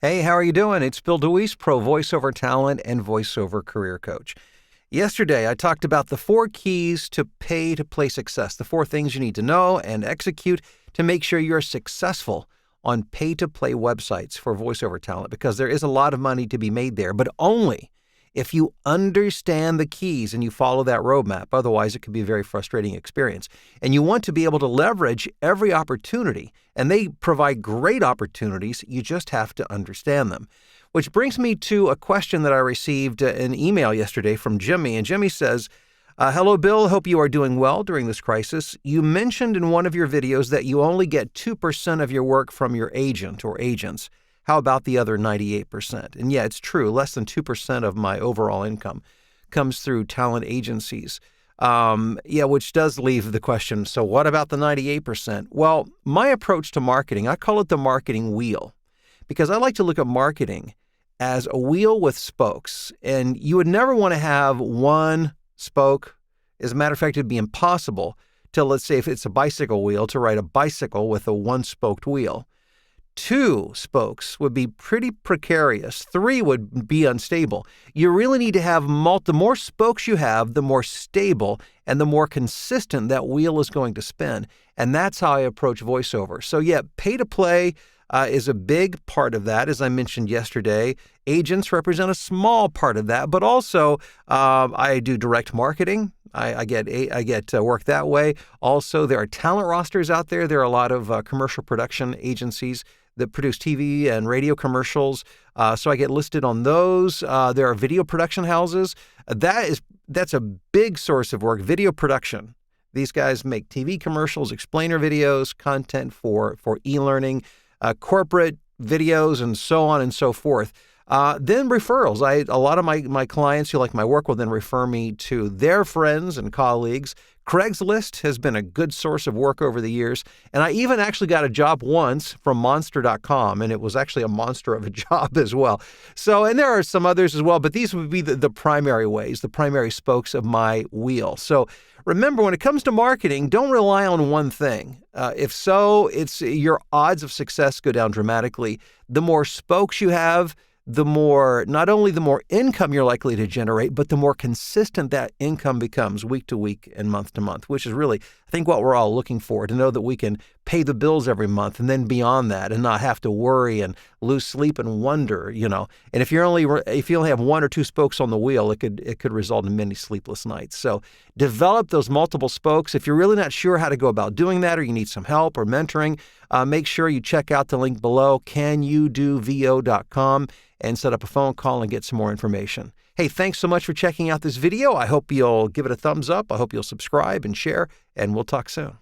Hey, how are you doing? It's Bill DeWeese, pro voiceover talent and voiceover career coach. Yesterday, I talked about the 4 keys to pay-to-play success, the 4 things you need to know and execute to make sure you're successful on pay-to-play websites for voiceover talent, because there is a lot of money to be made there, but only if you understand the keys and you follow that roadmap. Otherwise, it could be a very frustrating experience. And you want to be able to leverage every opportunity, and they provide great opportunities. You just have to understand them. Which brings me to a question that I received an email yesterday from Jimmy. And Jimmy says, hello, Bill. Hope you are doing well during this crisis. You mentioned in one of your videos that you only get 2% of your work from your agent or agents. How about the other 98%? And yeah, it's true. Less than 2% of my overall income comes through talent agencies. Which does leave the question, so what about the 98%? Well, my approach to marketing, I call it the marketing wheel, because I like to look at marketing as a wheel with spokes. And you would never want to have one spoke. As a matter of fact, it'd be impossible to, let's say, if it's a bicycle wheel, to ride a bicycle with a one-spoked wheel. 2 spokes would be pretty precarious. 3 would be unstable. You really need to have the more spokes you have, the more stable and the more consistent that wheel is going to spin. And that's how I approach voiceover. So yeah, pay to play is a big part of that. As I mentioned yesterday, agents represent a small part of that, but also I do direct marketing. I get work that way. Also, there are talent rosters out there. There are a lot of commercial production agencies that produce TV and radio commercials. So I get listed on those. There are video production houses. That's a big source of work, video production. These guys make TV commercials, explainer videos, content for e-learning, corporate videos, and so on and so forth. Then referrals. A lot of my clients who like my work will then refer me to their friends and colleagues. Craigslist has been a good source of work over the years. And I even actually got a job once from Monster.com, and it was actually a monster of a job as well. So, and there are some others as well, but these would be the primary ways, the primary spokes of my wheel. So remember, when it comes to marketing, don't rely on one thing. If so, your odds of success go down dramatically. The more spokes you have, not only the more income you're likely to generate, but the more consistent that income becomes week to week and month to month, which is really, I think, what we're all looking for, to know that we can pay the bills every month and then beyond that, and not have to worry and lose sleep and wonder, And if you only have 1 or 2 spokes on the wheel, it could result in many sleepless nights. So develop those multiple spokes. If you're really not sure how to go about doing that, or you need some help or mentoring, make sure you check out the link below, canyoudovo.com, and set up a phone call and get some more information. Hey, thanks so much for checking out this video. I hope you'll give it a thumbs up. I hope you'll subscribe and share, and we'll talk soon.